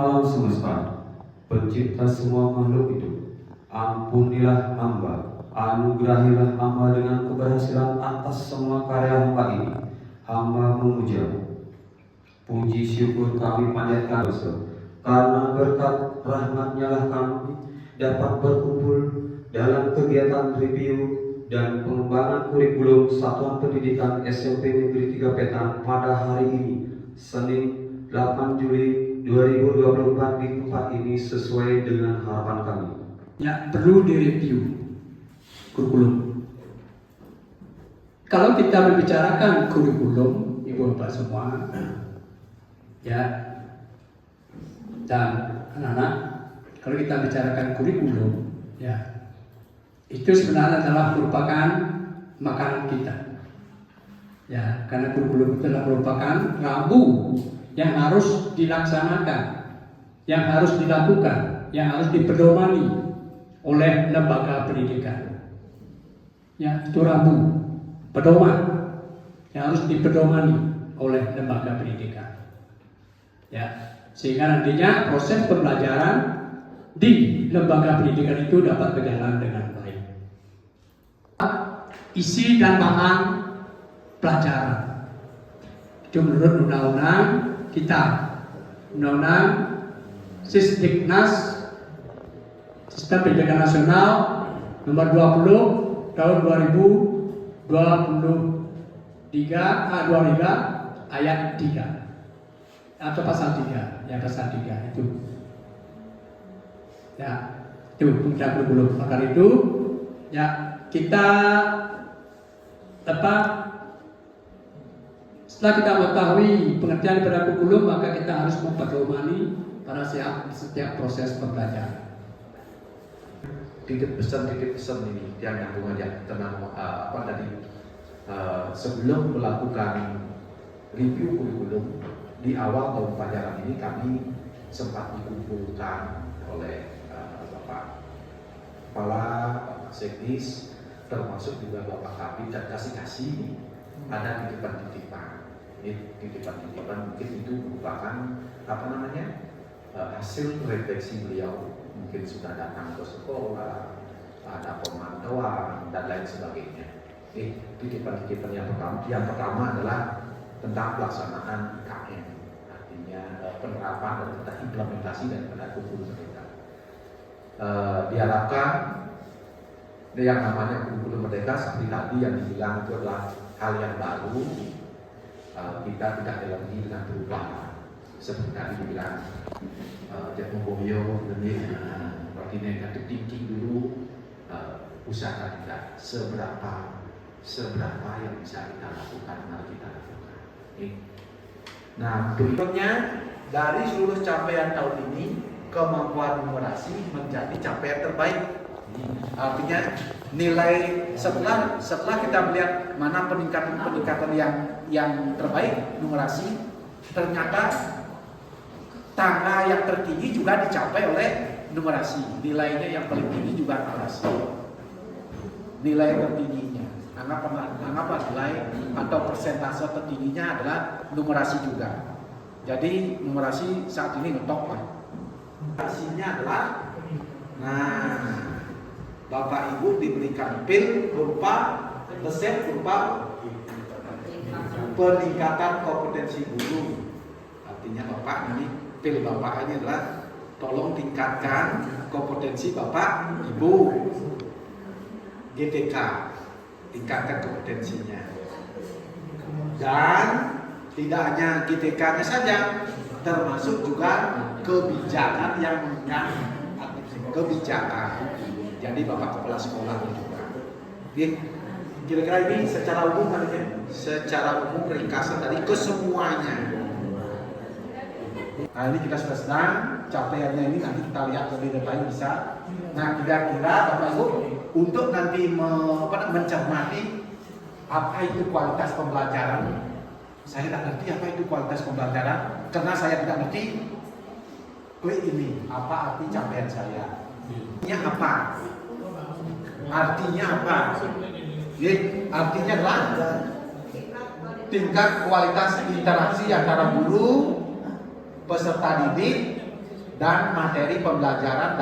alam semesta, pencipta semua makhluk hidup, ampunilah hamba, anugerahilah hamba dengan keberhasilan atas semua karya hamba ini. Hamba memuja. Puji syukur kami panjatkan karena berkat rahmat-Nya lah kami dapat berkumpul dalam kegiatan review dan pengembangan kurikulum Satuan Pendidikan SMP Negeri 3 Petan pada hari ini, Senin 8 Juli 2024 di tempat ini sesuai dengan harapan kami. Ya, perlu direview kurikulum. Kalau kita membicarakan kurikulum, Ibu Bapak semua, ya, dan anak-anak, kalau kita bicarakan kurikulum, ya, itu sebenarnya adalah merupakan makanan kita. Ya, karena kurikulum itu adalah merupakan rambu yang harus dilaksanakan, yang harus dilakukan, yang harus dipedomani oleh lembaga pendidikan. Ya, itu rambu, pedoman yang harus dipedomani oleh lembaga pendidikan. Ya, sehingga nantinya proses pembelajaran di lembaga pendidikan itu dapat berjalan dengan baik. Isi dan bahan pelajaran itu menurut undang-undang kita, undang-undang Sisdiknas Sistem Pendidikan Nasional nomor 20 tahun 2023 ayat 3 atau pasal 3, ya pasal 3 itu. Ya, itu puncak kurikulum. Maka itu ya kita setelah kita mengetahui pengertian pada kurikulum, maka kita harus mempedomani pada setiap proses pembelajaran. Titip pesan ini yang nyambung aja tentang sebelum melakukan review kurikulum di awal tahun pelajaran ini kami sempat dikumpulkan oleh Bapak Kepala, Bapak Sekdis, termasuk juga Bapak Kabid dan kasih ada titipan-titipan. Ini titipan-titipan mungkin itu merupakan hasil refleksi beliau, mungkin sudah datang ke sekolah, ada pemantauan dan lain sebagainya. Titipan-titipan yang pertama adalah tentang pelaksanaan KM, artinya penerapan dan tentang implementasi daripada kurikulum merdeka. Diharapkan yang namanya kurikulum merdeka seperti tadi yang dibilang itu adalah hal yang baru. Kita tidak lagi dengan perubahan seperti tadi dibilang Jatmoboyo berarti negatif thinking dulu, usaha kita seberapa yang bisa kita lakukan, mari kita lakukan. Nah, berikutnya dari seluruh capaian tahun ini, kemampuan numerasi menjadi capaian terbaik. Artinya nilai setelah kita melihat mana peningkatan yang terbaik numerasi, ternyata tangga yang tertinggi juga dicapai oleh numerasi. Nilainya yang paling tinggi juga numerasi. Nilai tertingginya, anggaplah nilai atau persentase tertingginya adalah numerasi juga. Jadi numerasi saat ini ngetop lah. Numerasinya adalah, Bapak Ibu diberikan pil berupa resep berupa peningkatan kompetensi guru. Artinya Bapak ini pil Bapak ini adalah tolong tingkatkan kompetensi Bapak Ibu. GTK, tingkatkan kompetensinya. Dan tidak hanya GTK-nya saja, termasuk juga kebijakan yang kebijakan. Jadi Bapak Kepala Sekolah juga. Kira-kira ini secara umum ringkasan tadi kesemuanya. Nah, ini kita sudah sedang capaiannya ini nanti kita lihat lebih detail bisa. Nah, kira-kira Bapak Ibu untuk nanti mencermati apa itu kualitas pembelajaran. Saya tidak ngerti apa itu kualitas pembelajaran karena saya tidak ngerti ini apa arti capaian saya. Artinya apa? Artinya apa? Artinya adalah tingkat kualitas interaksi antara guru, peserta didik, dan materi pembelajaran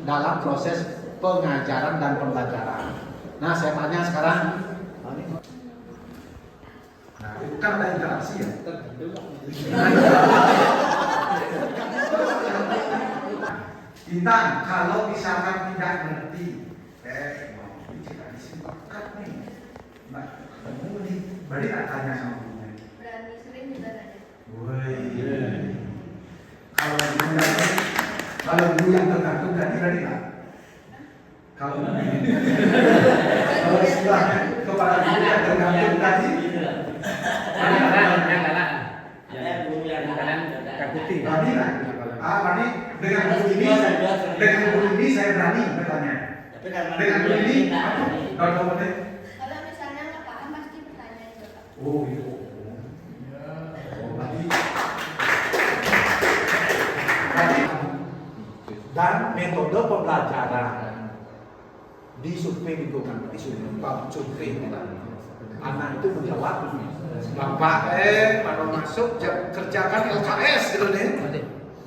dalam proses pengajaran dan pembelajaran. Nah, saya tanya sekarang. Nah, itu kan ada interaksi ya. Intan, kalau misalkan tidak ngerti, mau bicara disingkat nih, Mbak, kamu nih, berarti tak tanya sama gurunya. Berani sering juga tanya. Woi, kalau guru yang tergantung berarti tak? Kalau istilah kepada guru yang tergantung tadi, berani lah. Berani dengan guru ini saya berani bertanya. Dengan guru ini, kalau Kalau misalnya nggak paham pasti bertanya juga Pak. oh itu. Dan metode pembelajaran di survei lingkungan, berarti survei anak itu menjawab, Bapak mana masuk kerjakan LKS gitu nih.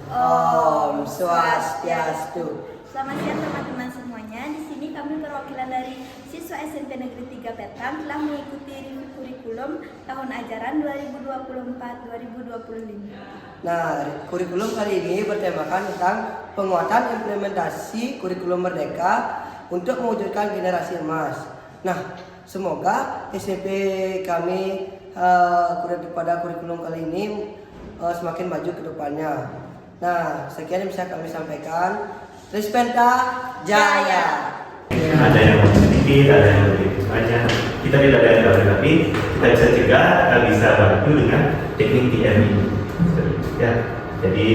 Om Swastiastu. Selamat siang teman-teman semuanya. Di sini kami perwakilan dari siswa SMP Negeri 3 Petang telah mengikuti review kurikulum tahun ajaran 2024-2025. Nah, kurikulum kali ini bertemakan tentang penguatan implementasi kurikulum merdeka untuk mewujudkan generasi emas. Nah, semoga SMP kami pada kurikulum kali ini semakin maju ke depannya. Nah, sekian yang bisa kami sampaikan. Rispenta Jaya. Ada yang sedikit, ada yang lebih banyak. Kita tidak ada yang tahu, tapi kita bisa cegah, kita bisa bantu dengan teknik TMI. Ya, jadi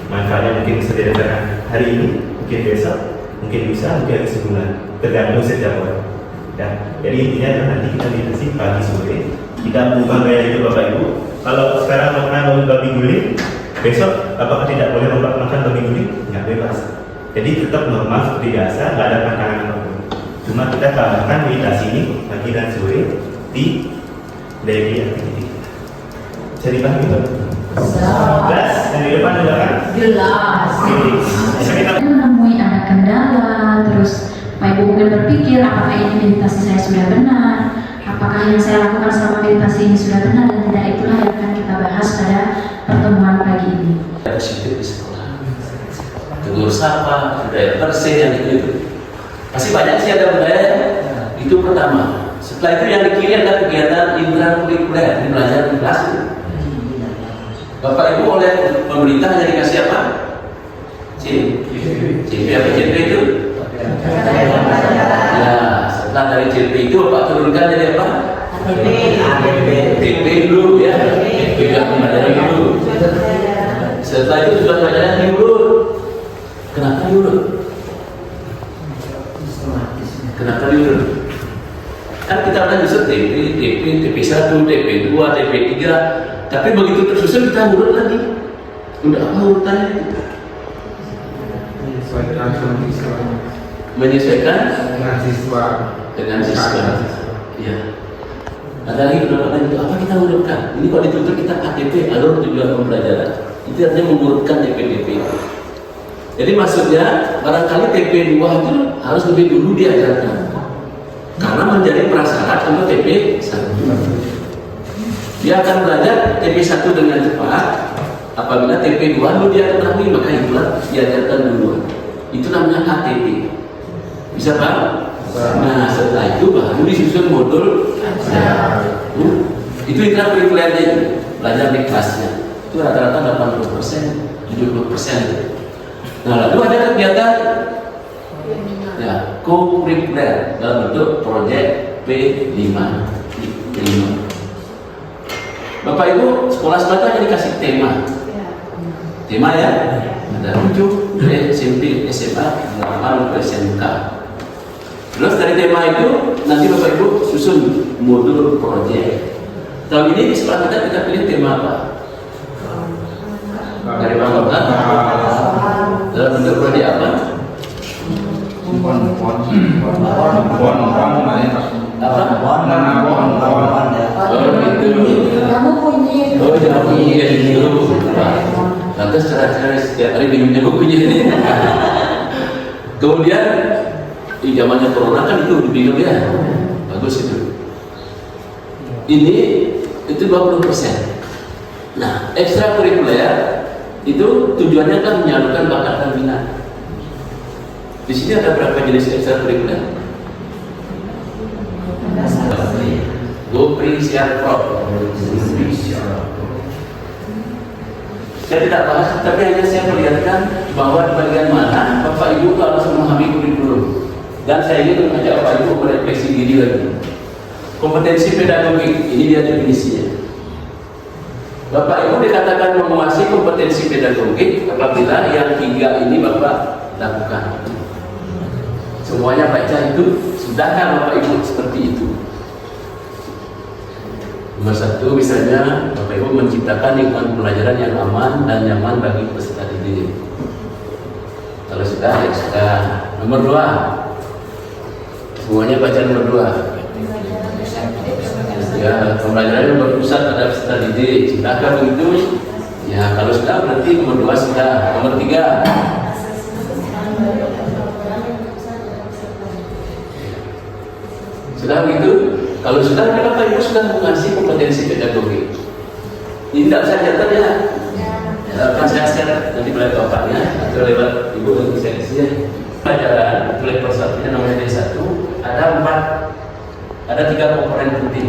manfaatnya mungkin bisa dirasakan hari ini, mungkin besok, mungkin bisa, mungkin sebulan, tergantung setiap orang. Ya, jadi intinya adalah nanti kita dikasih pagi sore, kita mengubah gaya itu Bapak Ibu. Kalau sekarang makan babi guling, besok apakah tidak boleh makan babi guling? Nggak bebas. Jadi tetap normal seperti biasa, nggak ada tantangan apapun. Cuma kita tambahkan meditasi ini pagi dan sore di daily activity. Bisa dipahami Pak? Jelas? Dan di depan juga kan? Jelas. Bisa kita Menemui ada kendala, terus Pak Ibu mungkin berpikir apakah ini meditasi saya sudah benar, apakah yang saya lakukan selama meditasi ini sudah benar dan tidak. Itulah yang akan kita bahas pada pertemuan pagi ini. Positif di sekolah, tegur sapa, budaya bersih yang itu pasti banyak sih ada budaya. Itu pertama. Setelah itu yang di kiri ada kegiatan intrakurikuler, belajar di kelas. Bapak Ibu oleh pemerintah hanya dikasih apa? CP apa CP itu? Ya, setelah dari CP itu Bapak turunkan jadi apa? TP dulu ya, TP juga pembelajaran dulu. Setelah itu sudah pelajaran diurut. Kenapa diurut? Kenapa diurut? Kan kita udah bisa TP1, TP2, TP3. Tapi begitu tersusun kita urut lagi. Udah apa urutannya itu? Menyesuaikan dengan siswa. Iya. Ada lagi pendapat itu apa kita urutkan? Ini kalau ditutup kita ATP, alur tujuan pembelajaran. Itu artinya mengurutkan TP-TP. Jadi maksudnya barangkali TP2 itu harus lebih dulu diajarkan karena menjadi prasyarat untuk TP1. Dia akan belajar TP1 dengan cepat. Apabila TP2 dulu dia ketahui, maka itulah diajarkan dulu. Itu namanya KTP. Bisa Pak? Nah, setelah itu baru disusun modul ajar. Itu intrakurikulernya itu, belajar di kelasnya. Itu rata-rata 80%, 70%. Nah, lalu ada kegiatan ya, co-curricular dalam bentuk proyek P5. Bapak Ibu, sekolah sekolah dikasih tema. Tema ya, ada 7 dari SMP, SMA, 8 ke SMK. Terus dari tema itu nanti Bapak Ibu susun modul proyek. Tahun ini di sekolah kita pilih tema apa? Dari Bapak dalam bentuk proyek apa? Lantas secara setiap hari minumnya bukunya ini. Kemudian di zamannya corona kan itu diminum ya, bagus itu. Ini itu 20%. Nah, ekstrakurikuler itu tujuannya kan menyalurkan bakat dan minat. Di sini ada berapa jenis ekstrakurikuler? Gopri Siarprop. Saya tidak bahas, tapi hanya saya perlihatkan bahwa di bagian mana Bapak Ibu harus memahami kurikulum. Dan saya ingin mengajak Bapak Ibu merefleksi diri lagi. Kompetensi pedagogik, ini dia definisinya. Bapak Ibu dikatakan menguasai kompetensi pedagogik apabila yang 3 ini Bapak lakukan. Semuanya baca itu, sudahkah Bapak Ibu seperti itu? Nomor 1 misalnya Bapak Ibu menciptakan lingkungan pelajaran yang aman dan nyaman bagi peserta didik. Kalau sudah, ya sudah. Nomor 2, semuanya baca nomor 2. Ya, pembelajaran yang berpusat pada peserta didik. Sudahkah begitu? Ya, kalau sudah berarti nomor 2 sudah. Nomor 3. Sudah begitu? Kalau sudah, Bapak Ibu sudah mengasih kompetensi pedagogik. Ini tidak usah catat ya. Akan saya share nanti oleh Bapaknya atau lewat Ibu nanti saya kasih. Pelajaran level 1 namanya D1 ada 3 komponen penting.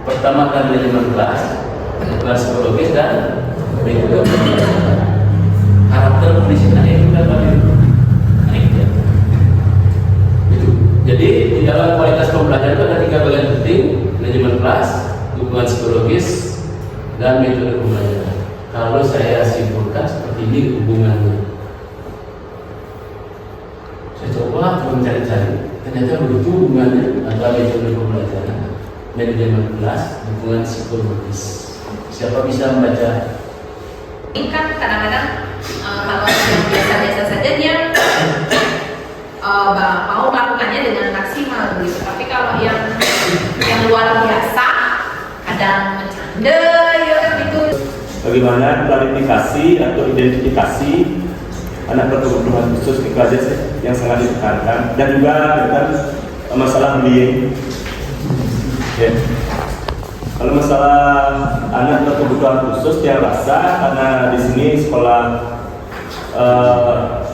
Pertama kan manajemen kelas psikologis dan metode pembelajaran. Karakter pendisiplinan itu kan Bapak Ibu. Jadi di dalam kualitas pembelajaran itu ada 3 bagian penting: manajemen kelas, dukungan psikologis, dan metode pembelajaran. Kalau saya simpulkan seperti ini hubungannya. Saya coba mencari-cari, ternyata begitu hubungannya antara metode pembelajaran, manajemen kelas, dukungan psikologis. Siapa bisa membaca? Ini kan kadang-kadang kalau yang biasa-biasa saja dia mau melakukannya dengan maksimal gitu. Tapi kalau yang luar biasa, kadang bercanda ya gitu. Bagaimana klarifikasi atau identifikasi anak berkebutuhan khusus itu aja sih yang sangat ditekankan, dan juga tentang masalah bullying. Ya. Kalau masalah anak berkebutuhan khusus dia rasa karena di sini sekolah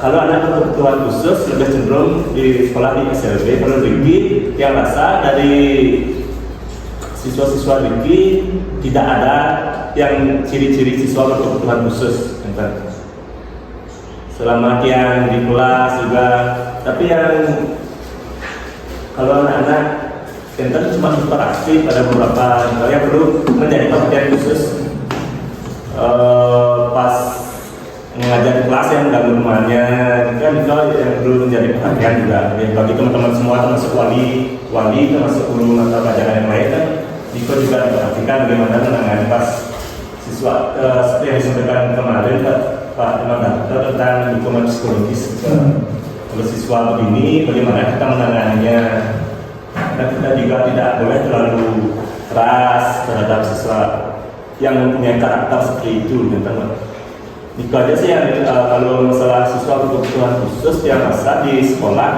kalau anak berkebutuhan khusus lebih cenderung di sekolah di SLB. Kalau Riki yang rasa dari siswa-siswa Riki tidak ada yang ciri-ciri siswa berkebutuhan khusus. Selama yang di kelas juga, tapi yang kalau anak-anak center cuma interaksi pada beberapa hal yang perlu menjadi perhatian khusus pas mengajar di kelas yang dalam rumahnya kan itu yang perlu menjadi perhatian juga ya, bagi teman-teman semua, termasuk wali termasuk guru mata pelajaran yang lain kan itu juga diperhatikan bagaimana menangani pas siswa seperti yang disampaikan kemarin Pak Dokter tentang dukungan psikologis kalau siswa begini bagaimana kita menanganinya, dan kita juga tidak boleh terlalu keras terhadap siswa yang mempunyai karakter seperti itu teman-teman. Itu aja sih yang kalau masalah siswa berkebutuhan khusus yang masa di sekolah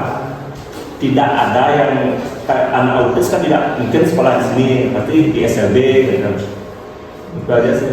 tidak ada yang anak autis kan tidak mungkin sekolah di sini, tapi di SLB gitu. Itu aja sih.